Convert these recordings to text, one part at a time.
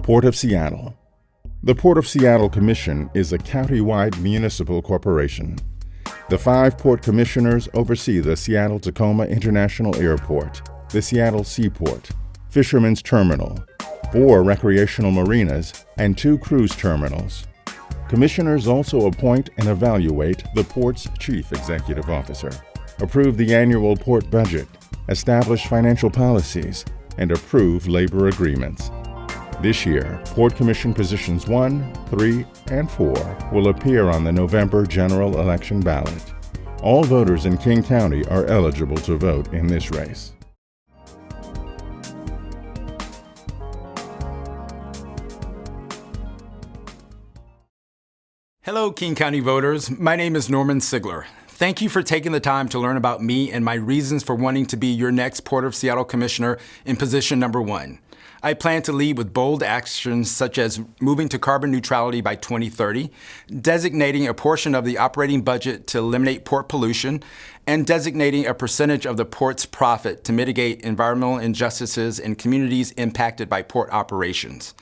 Port of Seattle. The Port of Seattle Commission is a county-wide municipal corporation. The 5 port commissioners oversee the Seattle-Tacoma International Airport, the Seattle Seaport, Fisherman's Terminal, 4 recreational marinas, and 2 cruise terminals. Commissioners also appoint and evaluate the port's chief executive officer, approve the annual port budget, establish financial policies, and approve labor agreements. This year, Port Commission positions 1, 3, and 4 will appear on the November general election ballot. All voters in King County are eligible to vote in this race. Hello, King County voters. My name is Norman Sigler. Thank you for taking the time to learn about me and my reasons for wanting to be your next Port of Seattle Commissioner in position number 1. I plan to lead with bold actions such as moving to carbon neutrality by 2030, designating a portion of the operating budget to eliminate port pollution, and designating a percentage of the port's profit to mitigate environmental injustices in communities impacted by port operations.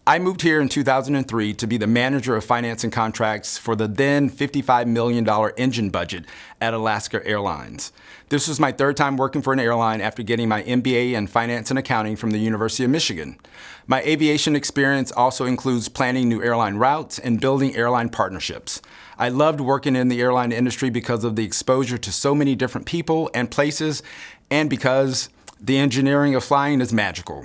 I moved here in 2003 to be the manager of finance and contracts for the then $55 million engine budget at Alaska Airlines. This was my 3rd time working for an airline after getting my MBA in finance and accounting from the University of Michigan. My aviation experience also includes planning new airline routes and building airline partnerships. I loved working in the airline industry because of the exposure to so many different people and places, and because the engineering of flying is magical.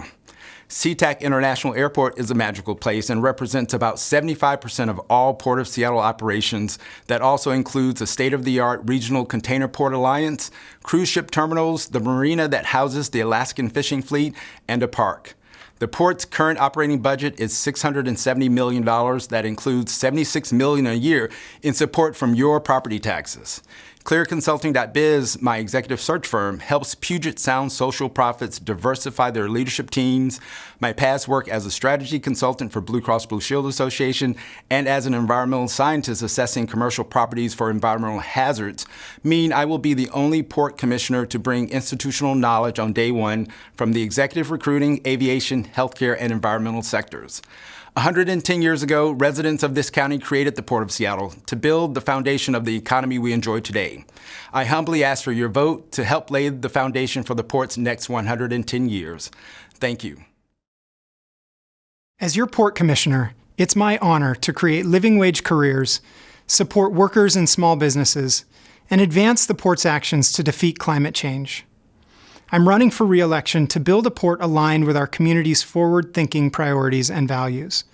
SeaTac International Airport is a magical place and represents about 75% of all Port of Seattle operations. That also includes a state-of-the-art regional container port alliance, cruise ship terminals, the marina that houses the Alaskan fishing fleet, and a park. The port's current operating budget is $670 million. That includes $76 million a year in support from your property taxes. ClearConsulting.biz, my executive search firm, helps Puget Sound social profits diversify their leadership teams. My past work as a strategy consultant for Blue Cross Blue Shield Association and as an environmental scientist assessing commercial properties for environmental hazards mean I will be the only port commissioner to bring institutional knowledge on day 1 from the executive recruiting, aviation, healthcare, and environmental sectors. 110 years ago, residents of this county created the Port of Seattle to build the foundation of the economy we enjoy today. I humbly ask for your vote to help lay the foundation for the port's next 110 years. Thank you. As your Port Commissioner, it's my honor to create living wage careers, support workers and small businesses, and advance the port's actions to defeat climate change. I'm running for re-election to build a port aligned with our community's forward-thinking priorities and values.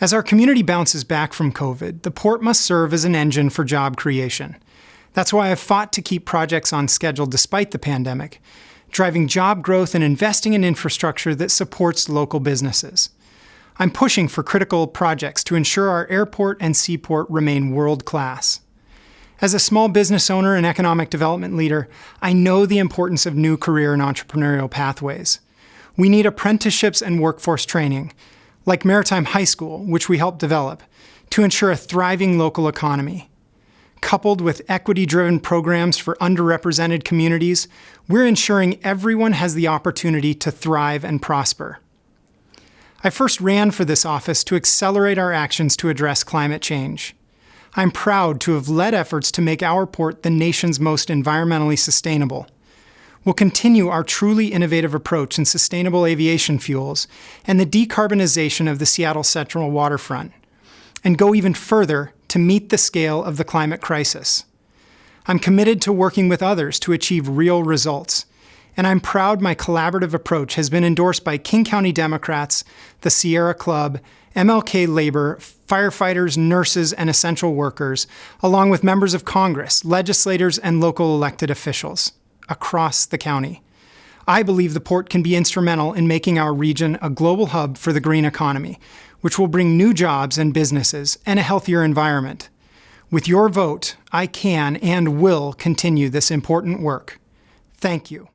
As our community bounces back from COVID, the port must serve as an engine for job creation. That's why I've fought to keep projects on schedule despite the pandemic, driving job growth and investing in infrastructure that supports local businesses. I'm pushing for critical projects to ensure our airport and seaport remain world-class. As a small business owner and economic development leader, I know the importance of new career and entrepreneurial pathways. We need apprenticeships and workforce training, like Maritime High School, which we helped develop, to ensure a thriving local economy. Coupled with equity-driven programs for underrepresented communities, we're ensuring everyone has the opportunity to thrive and prosper. I first ran for this office to accelerate our actions to address climate change. I'm proud to have led efforts to make our port the nation's most environmentally sustainable. We'll continue our truly innovative approach in sustainable aviation fuels and the decarbonization of the Seattle Central waterfront, and go even further to meet the scale of the climate crisis. I'm committed to working with others to achieve real results, and I'm proud my collaborative approach has been endorsed by King County Democrats, the Sierra Club, MLK Labor, firefighters, nurses, and essential workers, along with members of Congress, legislators, and local elected officials across the county. I believe the port can be instrumental in making our region a global hub for the green economy, which will bring new jobs and businesses and a healthier environment. With your vote, I can and will continue this important work. Thank you.